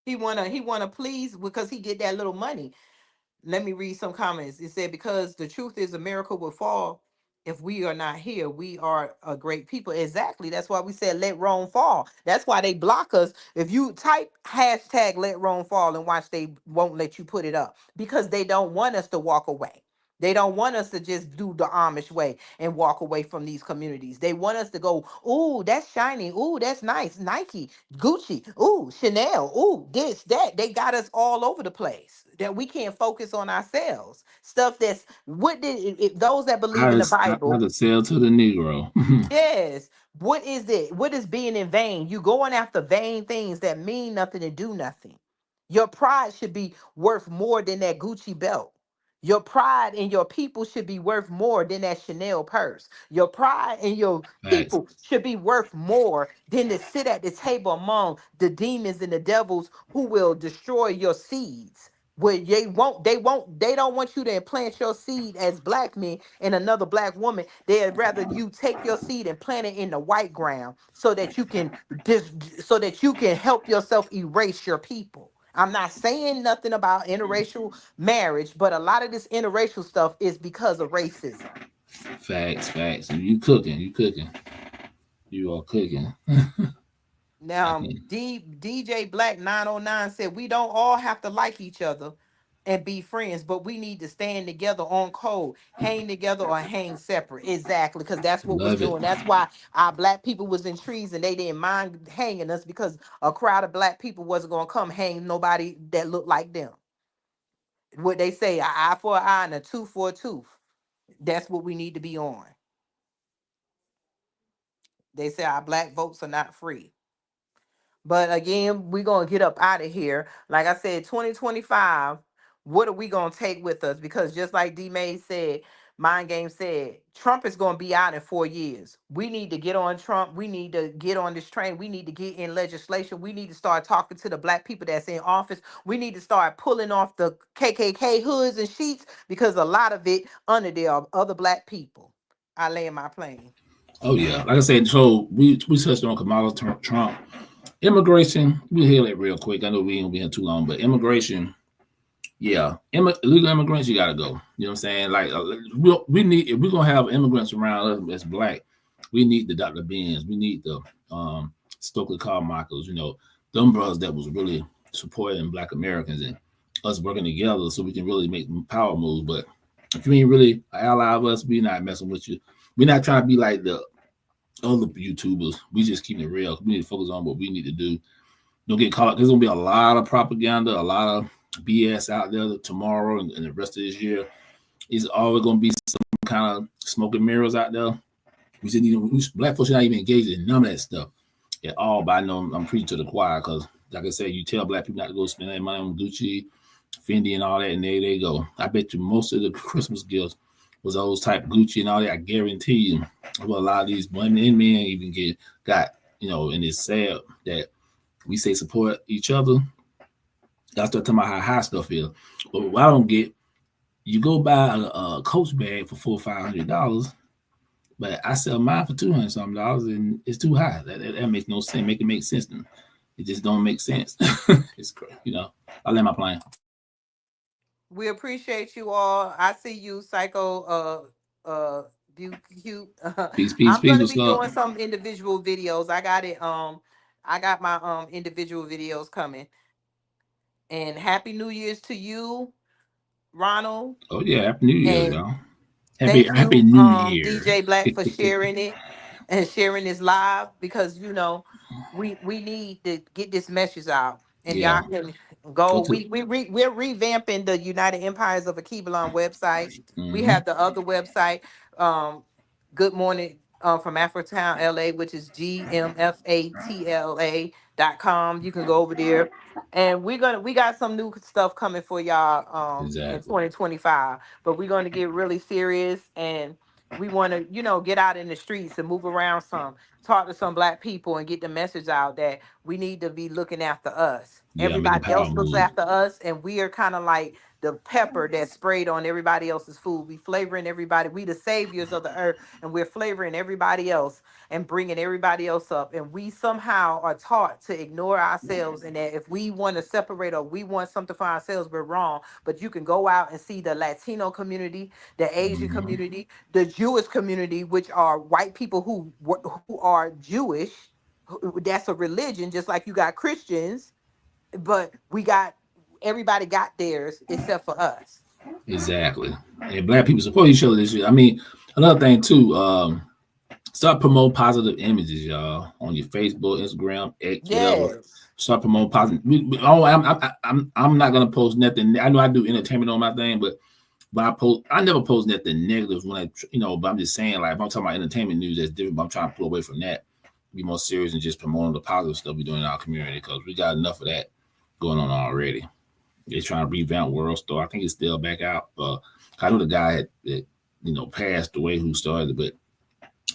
He wanna please because he get that little money. Let me read some comments. It said, because the truth is America will fall if we are not here. We are a great people. Exactly. That's why we said let Rome fall. That's why they block us. If you type hashtag let Rome fall and watch, they won't let you put it up because they don't want us to walk away. They don't want us to just do the Amish way and walk away from these communities. They want us to go, ooh, that's shiny. Ooh, that's nice. Nike, Gucci, ooh, Chanel, ooh, this, that. They got us all over the place that we can't focus on ourselves. Stuff that's what did those that believe in the How Bible. to sell to the Negro. Yes. What is it? What is being in vain? You going after vain things that mean nothing and do nothing. Your pride should be worth more than that Gucci belt. Your pride in your people should be worth more than that Chanel purse. Your pride in your Facts. people should be worth more than to sit at the table among the demons and the devils who will destroy your seeds. Where they don't want you to implant your seed as black men and another black woman. They'd rather you take your seed and plant it in the white ground so that you can so that you can help yourself erase your people. I'm not saying nothing about interracial marriage, but a lot of this interracial stuff is because of racism. Facts. And you cooking. You cooking. You are cooking. I Now, can DJ Black 909 said we don't all have to like each other and be friends, but we need to stand together on code, hang together or hang separate. Exactly, because that's what was love it. doing. That's why our black people was in trees and they didn't mind hanging us because a crowd of black people wasn't gonna come hang nobody that looked like them. What they say, an eye for an eye and a tooth for a tooth. That's what we need to be on. They say our black votes are not free. But again, we're gonna get up out of here. Like I said, 2025, what are we gonna take with us? Because just like D May said, Mind Game said, Trump is gonna be out in 4 years. We need to get on Trump. We need to get on this train. We need to get in legislation. We need to start talking to the black people that's in office. We need to start pulling off the KKK hoods and sheets because a lot of it under there are other black people. I land my plane. Oh yeah. Like I said, so we touched on Kamala Trump. Immigration, we hear that real quick. I know we ain't gonna be here too long, but immigration, yeah, illegal immigrants, you gotta go. You know what I'm saying? Like we need if we're gonna have immigrants around us that's black, we need the Dr. Benz, we need the Stokely Carmichaels, them brothers that was really supporting black Americans and us working together so we can really make power moves. But if you ain't really an ally of us, we not messing with you. We're not trying to be like the other YouTubers. We just keep it real. We need to focus on what we need to do. Don't get caught. There's gonna be a lot of propaganda, a lot of BS out there tomorrow and the rest of this year. It's always gonna be some kind of smoke and mirrors out there. We just need black folks should not even engage in none of that stuff at all. But I know I'm preaching to the choir because, like I said, you tell black people not to go spend their money on Gucci, Fendi, and all that, and there they go. I bet you most of the Christmas gifts was those type Gucci and all that. I guarantee you, well, a lot of these women and men even got, and it's sad that we say support each other. I start talking about how high stuff is. But what I don't get, you go buy a Coach bag for $400-500, but I sell mine for $200 and it's too high. That makes no sense. Make it make sense to me. It just don't make sense. It's crazy, I land my plane. We appreciate you all. I see you, Psycho. Cute. I'm Peace. gonna What's be up? doing some individual videos. I got it. I got my individual videos coming. And Happy New Year's to you, Ronald. Oh yeah, Happy New Year, And y'all. Happy thank Happy you, New Year. DJ Black, for sharing it and sharing this live because we need to get this message out. And Yeah. y'all can Go go. to. We're revamping the United Empires of Akibalon website. We Mm-hmm. have the other website, um, Good Morning. from Africtown, LA, which is GMFATLA.com. You can go over there. And we got some new stuff coming for y'all in Exactly. 2025. But we're gonna get really serious, and we wanna, get out in the streets and move around some, talk to some black people and get the message out that we need to be looking after us. Yeah, make a Everybody power else looks move. after us, and we are kind of like the pepper that's sprayed on everybody else's food. We flavoring everybody. We the saviors of the earth, and we're flavoring everybody else and bringing everybody else up. And we somehow are taught to ignore ourselves, and that if we want to separate or we want something for ourselves, we're wrong. But you can go out and see the Latino community, the Asian Hmm. community, the Jewish community, which are white people who are Jewish. That's a religion, just like you got Christians, but we got everybody got theirs except for us. Exactly. And black people support each other this year. I mean, another thing too. Start promoting positive images, y'all, on your Facebook, Instagram, X, whatever. Yes. Start promoting positive. Oh, I'm not gonna post nothing. I know I do entertainment on my thing, but I never post nothing negative when But I'm just saying, like, if I'm talking about entertainment news, that's different. But I'm trying to pull away from that, be more serious, and just promoting the positive stuff we're doing in our community because we got enough of that going on already. They're trying to revamp World Star. I think it's still back out. I know the guy that passed away who started it, but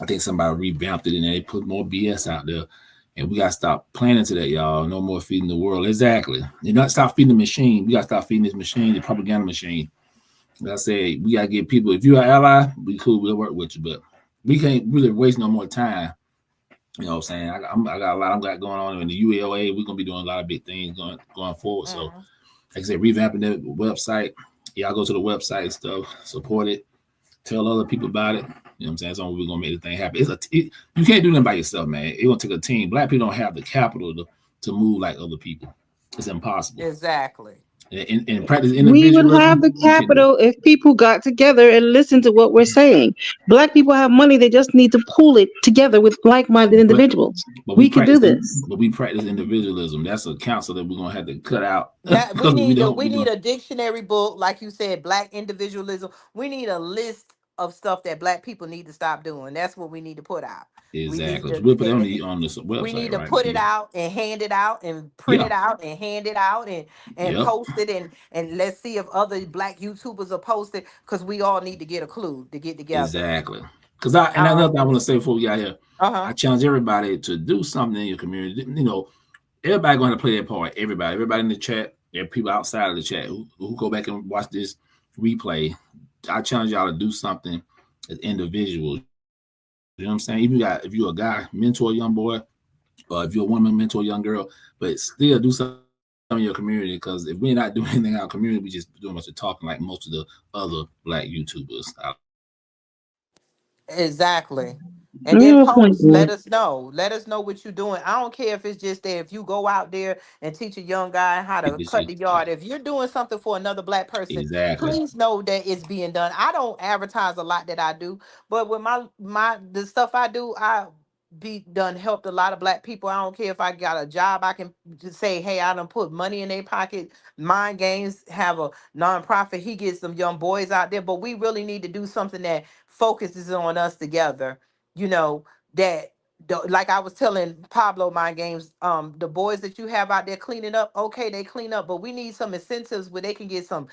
I think somebody revamped it and they put more BS out there. And we gotta stop playing into that, y'all. No more feeding the world. Exactly. You not stop feeding the machine. We gotta stop feeding this machine, the propaganda machine. Like I said, we gotta get people. If you're an ally, we cool. We'll work with you, but we can't really waste no more time. You know what I'm saying? I got a lot of got going on in the ULA. We're gonna be doing a lot of big things going forward. So, Mhm. like I said, revamping the website. Y'all go to the website and stuff. Support it. Tell other people about it. You know what I'm saying? That's only we're gonna make the thing happen. You can't do nothing by yourself, man. It's gonna take a team. Black people don't have the capital to move like other people. It's impossible. Exactly. And practice We would have individualism. the You can't do it. capital if people got together and listened to what we're saying. Black people have money, they just need to pool it together with like minded But individuals. but we We can practice do this. but we practice individualism. That's a council that we're gonna have to cut out That because we we need don't a dictionary book, like you said, black individualism. We need a list of stuff that black people need to stop doing. That's what we need to put out. We need exactly. So to we'll put it on the we website, need to right? put it out and hand it out and print Yeah. it out and hand it out and Yep. post it, and let's see if other black YouTubers are posted, because we all need to get a clue to get together. Exactly. And another thing I want to say before we got here, Uh-huh. I challenge everybody to do something in your community. Everybody going to play their part. Everybody in the chat, there are people outside of the chat who go back and watch this replay. I challenge y'all to do something as individuals. You know what I'm saying? Even if you're a guy, mentor a young boy, or if you're a woman, mentor a young girl, but still do something in your community. Because if we're not doing anything in our community, we just doing a bunch of talking like most of the other black YouTubers out there. Exactly. And You then have a point post, there. let us know. Let us know what you're doing. I don't care if it's just that if you go out there and teach a young guy how Get to this cut shit the yard, if you're doing something for another black person, exactly. please know that it's being done. I don't advertise a lot that I do, but with my the stuff I do, I be done helped a lot of black people. I don't care if I got a job, I can just say, hey, I done put money in their pocket. Mind Games have a nonprofit. He gets some young boys out there, but we really need to do something that focuses on us together. You know that. Like I was telling Pablo, Mind Games, the boys that you have out there cleaning up, okay, they clean up, but we need some incentives where they can get some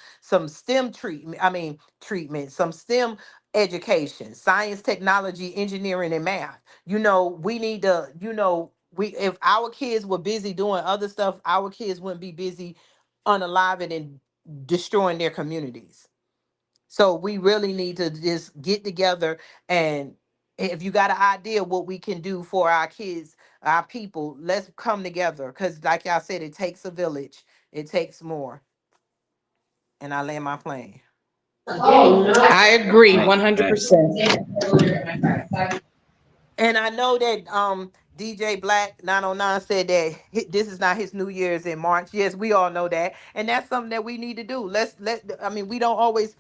STEM treatment. I mean, treatment, some STEM education, science, technology, engineering, and math. We need to, we if our kids were busy doing other stuff, our kids wouldn't be busy unaliving and destroying their communities. So we really need to just get together, and if you got an idea what we can do for our kids, our people, let's come together. Cause like y'all said, it takes a village. It takes more. And I land my plane. I agree Facts, facts. 100%. And I know that DJ Black 909 said that this is not his New Year's in March. Yes, we all know that. And that's something that we need to do. I mean, we don't always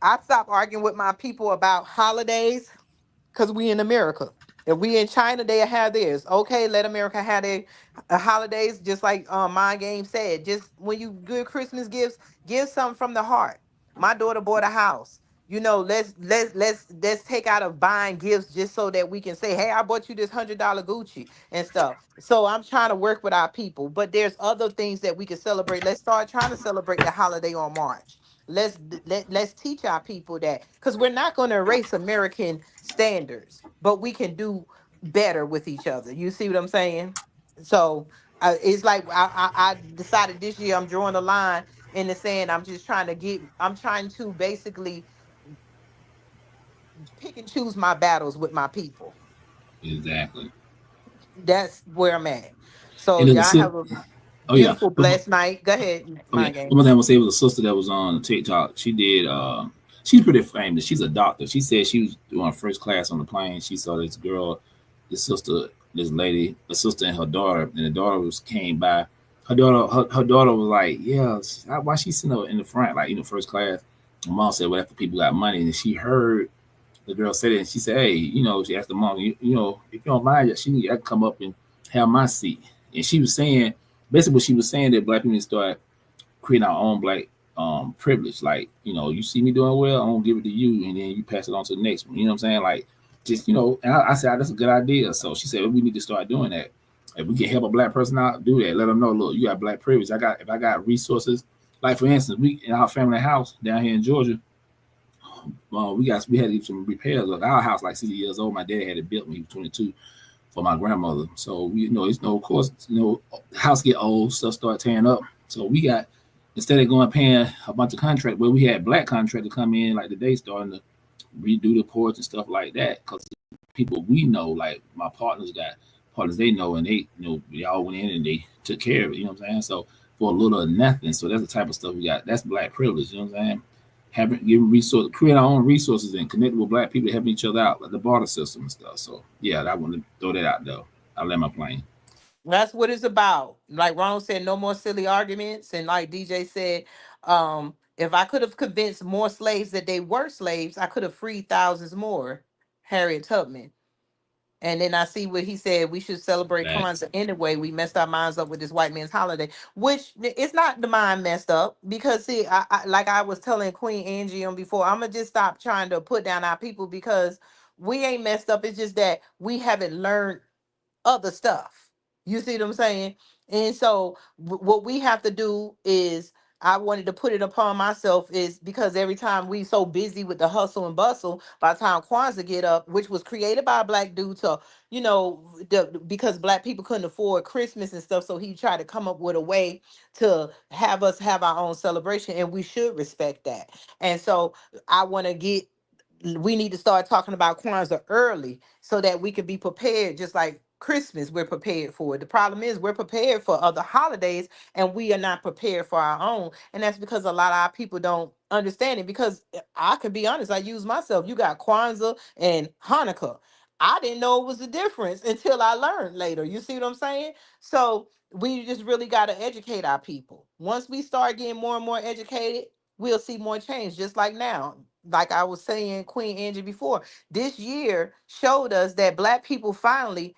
I stop arguing with my people about holidays because we in America. If we in China, they have theirs. Okay, let America have their holidays, just like Mind Game said. Just when you good Christmas gifts, give something from the heart. My daughter bought a house. let's take out of buying gifts just so that we can say, hey, I bought you this $100 Gucci and stuff. So I'm trying to work with our people, but there's other things that we can celebrate. Let's start trying to celebrate the holiday on March. Let's teach our people that, because we're not going to erase American standards, but we can do better with each other. You see what I'm saying? So it's like I decided this year I'm drawing a line in the sand. I'm trying to basically pick and choose my battles with my people. Exactly. That's where I'm at. So And there's a y'all have a oh yeah. beautiful, blessed night. Go ahead, Oh yeah, mind one more thing games. I'm gonna say was a sister that was on TikTok. She did. She's pretty famous. She's a doctor. She said she was doing first class on the plane. She saw this girl, this sister, this lady, a sister and her daughter, and the daughter was came by. Her daughter was like, "Yeah, why she sitting up in the front, like first class?" My mom said, "Well, after people got money," and she heard the girl said it, and she said, "Hey, she asked the mom, if you don't mind, I can come up and have my seat." And she was saying, basically, what she was saying that black people need to start creating our own black privilege. Like, you see me doing well, I'm gonna give it to you, and then you pass it on to the next one. You know what I'm saying? Like, just and I said that's a good idea. So she said we need to start doing that. If we can help a black person out, do that. Let them know, look, you got black privilege. If I got resources, like for instance, we in our family house down here in Georgia, we had to do some repairs of our house. Like 60 years old, my dad had it built when he was 22 for my grandmother. So it's of course, house get old, stuff start tearing up. So we got, instead of going paying a bunch of contract, where we had black contractors come in like today starting to redo the porch and stuff like that. Because people we know, like my partners got partners they know, and they all went in and they took care of it. You know what I'm saying? So for a little or nothing. So that's the type of stuff we got. That's black privilege. You know what I'm saying? Giving resources, create our own resources, and connect with black people, helping each other out, like the barter system and stuff. So yeah, I want to throw that out though. I let my plane. That's what it's about. Like Ron said, no more silly arguments. And like DJ said, if I could have convinced more slaves that they were slaves, I could have freed thousands more. Harriet Tubman. And then I see what he said. We should celebrate Facts. Kwanzaa anyway. We messed our minds up with this white man's holiday, which it's not the mind messed up because see, like I was telling Queen Angie on before, I'm gonna just stop trying to put down our people because we ain't messed up. It's just that we haven't learned other stuff. You see what I'm saying? And so what we have to do is I wanted to put it upon myself is because every time we so busy with the hustle and bustle, by the time Kwanzaa get up, which was created by a black dude to, because black people couldn't afford Christmas and stuff, so he tried to come up with a way to have us have our own celebration, and we should respect that. And so I want to get we need to start talking about Kwanzaa early so that we can be prepared, just like Christmas, we're prepared for it. The problem is we're prepared for other holidays and we are not prepared for our own. And that's because a lot of our people don't understand it. Because I can be honest, I use myself. You got Kwanzaa and Hanukkah. I didn't know it was a difference until I learned later. You see what I'm saying? So we just really got to educate our people. Once we start getting more and more educated, we'll see more change. Just like now, like I was saying, Queen Angie before, this year showed us that black people finally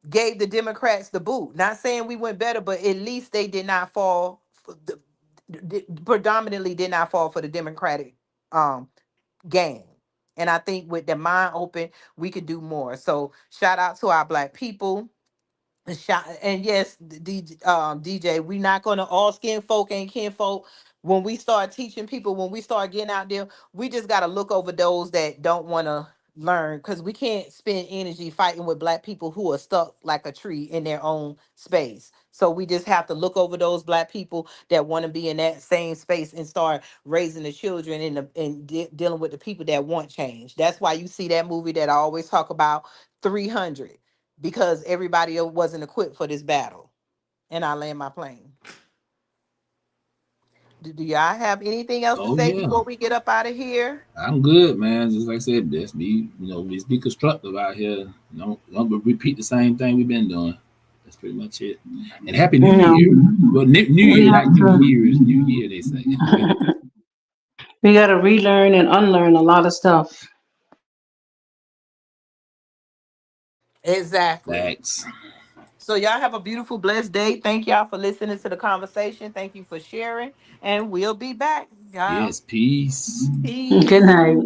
gave the Democrats the boot. Not saying we went better, but at least they did not fall. Predominantly did not fall for the Democratic um game. And I think with the mind open, we could do more. So shout out to our black people. And yes, DJ, we're not gonna all skin folk ain't kin folk. When we start teaching people, when we start getting out there, we just gotta look over those that don't want to learn, because we can't spend energy fighting with black people who are stuck like a tree in their own space. So we just have to look over those black people that want to be in that same space and start raising the children and dealing with the people that want change. That's why you see that movie that I always talk about, 300, because everybody else wasn't equipped for this battle. And I land my plane. Do y'all have anything else to Oh say yeah, before we get up out of here? I'm good, man. Just like I said, let's be constructive out here. Don't repeat the same thing we've been doing. That's pretty much it. And Happy New You know, Year. Well, New we Year, have not New to. Year's. New Year, they say. We got to relearn and unlearn a lot of stuff. Exactly. Facts. So y'all have a beautiful, blessed day. Thank y'all for listening to the conversation. Thank you for sharing. And we'll be back, y'all. Yes, peace. Good Peace. night.